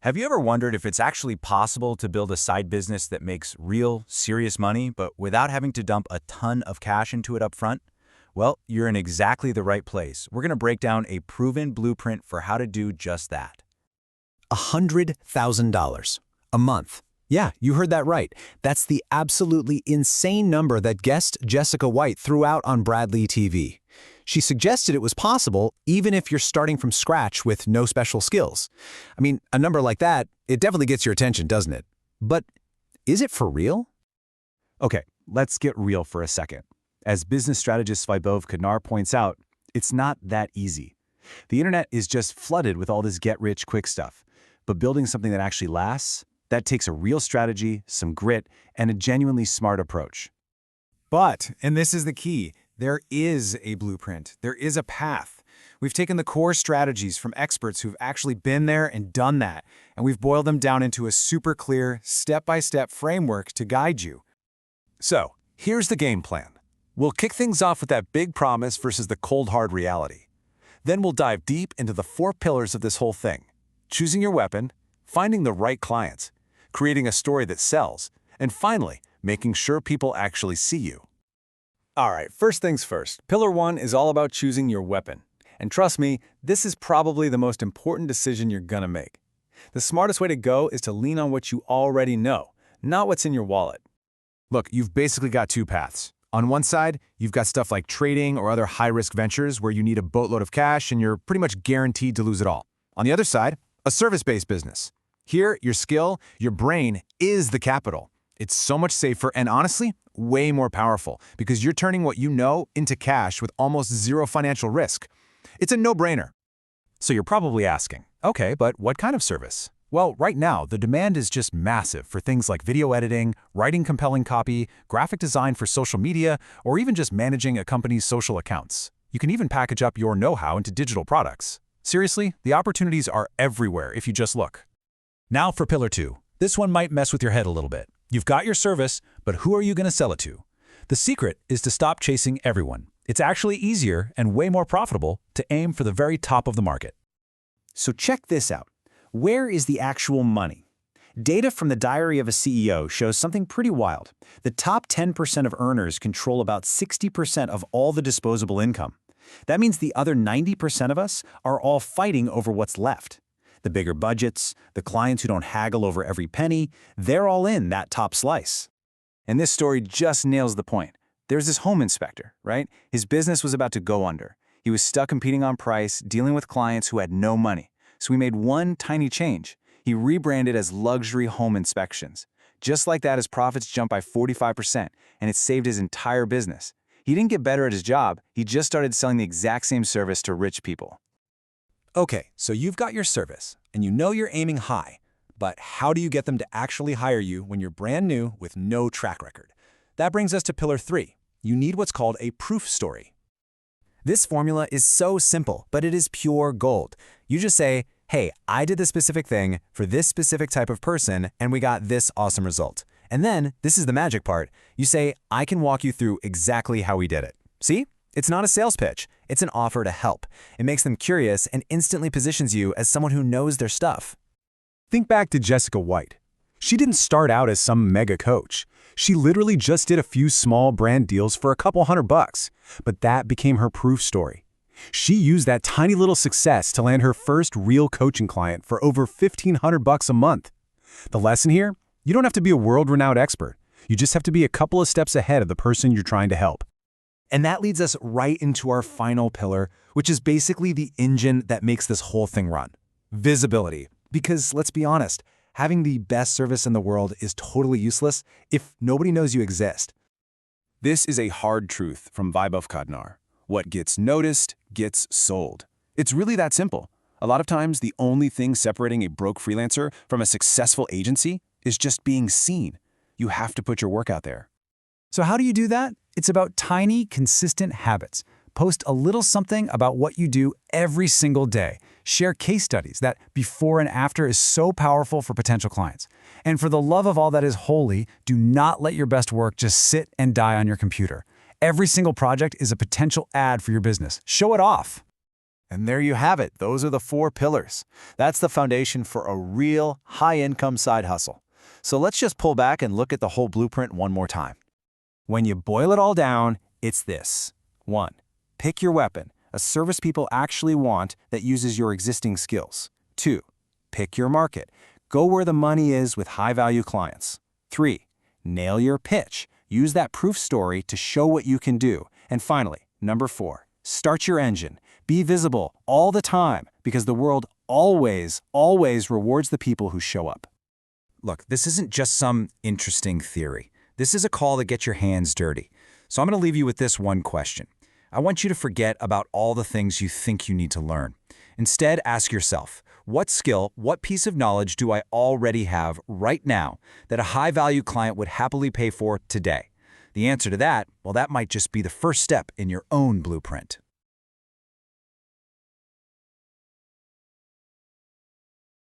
Have you ever wondered if it's actually possible to build a side business that makes real, serious money, but without having to dump a ton of cash into it up front? Well, you're in exactly the right place. We're going to break down a proven blueprint for how to do just that. $100,000 a month. Yeah, you heard that right. That's the absolutely insane number that guest Jessica White threw out on Bradley TV. She suggested it was possible even if you're starting from scratch with no special skills. I mean, a number like that, it definitely gets your attention, doesn't it? But is it for real? Okay, let's get real for a second. As business strategist Vaibhav Kadnar points out, it's not that easy. The internet is just flooded with all this get-rich-quick stuff. But building something that actually lasts, that takes a real strategy, some grit, and a genuinely smart approach. But, and this is the key, there is a blueprint. There is a path. We've taken the core strategies from experts who've actually been there and done that, and we've boiled them down into a super clear, step-by-step framework to guide you. So, here's the game plan. We'll kick things off with that big promise versus the cold, hard reality. Then we'll dive deep into the 4 pillars of this whole thing. Choosing your weapon, finding the right clients, creating a story that sells, and finally, making sure people actually see you. All right, first things first. Pillar 1 is all about choosing your weapon. And trust me, this is probably the most important decision you're gonna make. The smartest way to go is to lean on what you already know, not what's in your wallet. Look, you've basically got 2 paths. On one side, you've got stuff like trading or other high-risk ventures where you need a boatload of cash and you're pretty much guaranteed to lose it all. On the other side, a service-based business. Here, your skill, your brain, is the capital. It's so much safer and honestly, way more powerful because you're turning what you know into cash with almost zero financial risk. It's a no-brainer. So you're probably asking, okay, but what kind of service? Well, right now, the demand is just massive for things like video editing, writing compelling copy, graphic design for social media, or even just managing a company's social accounts. You can even package up your know-how into digital products. Seriously, the opportunities are everywhere if you just look. Now for Pillar 2. This one might mess with your head a little bit. You've got your service, but who are you going to sell it to? The secret is to stop chasing everyone. It's actually easier and way more profitable to aim for the very top of the market. So check this out. Where is the actual money? Data from the Diary of a CEO shows something pretty wild. The top 10% of earners control about 60% of all the disposable income. That means the other 90% of us are all fighting over what's left. The bigger budgets, the clients who don't haggle over every penny, they're all in that top slice. And this story just nails the point. There's this home inspector, right? His business was about to go under. He was stuck competing on price, dealing with clients who had no money. So he made one tiny change. He rebranded as Luxury Home Inspections. Just like that, his profits jumped by 45%, and it saved his entire business. He didn't get better at his job, he just started selling the exact same service to rich people. Okay, so you've got your service, and you know you're aiming high, but how do you get them to actually hire you when you're brand new with no track record? That brings us to Pillar 3. You need what's called a proof story. This formula is so simple, but it is pure gold. You just say, hey, I did this specific thing for this specific type of person, and we got this awesome result. And then, this is the magic part, you say, I can walk you through exactly how we did it. See? It's not a sales pitch. It's an offer to help. It makes them curious and instantly positions you as someone who knows their stuff. Think back to Jessica White. She didn't start out as some mega coach. She literally just did a few small brand deals for a couple $100, but that became her proof story. She used that tiny little success to land her first real coaching client for over $1,500 a month. The lesson here? You don't have to be a world-renowned expert. You just have to be a couple of steps ahead of the person you're trying to help. And that leads us right into our final pillar, which is basically the engine that makes this whole thing run. Visibility. Because let's be honest, having the best service in the world is totally useless if nobody knows you exist. This is a hard truth from Vaibhav Kadnar. What gets noticed gets sold. It's really that simple. A lot of times, the only thing separating a broke freelancer from a successful agency is just being seen. You have to put your work out there. So how do you do that? It's about tiny, consistent habits. Post a little something about what you do every single day. Share case studies. That before and after is so powerful for potential clients. And for the love of all that is holy, do not let your best work just sit and die on your computer. Every single project is a potential ad for your business. Show it off. And there you have it. Those are the 4 pillars. That's the foundation for a real high-income side hustle. So let's just pull back and look at the whole blueprint one more time. When you boil it all down, it's this. 1. Pick your weapon, a service people actually want that uses your existing skills. 2. Pick your market. Go where the money is with high-value clients. 3. Nail your pitch. Use that proof story to show what you can do. And finally, number 4. Start your engine. Be visible all the time because the world always rewards the people who show up. Look, this isn't just some interesting theory. This is a call to get your hands dirty. So I'm going to leave you with this one question. I want you to forget about all the things you think you need to learn. Instead, ask yourself, what skill, what piece of knowledge do I already have right now that a high-value client would happily pay for today? The answer to that, well, that might just be the first step in your own blueprint.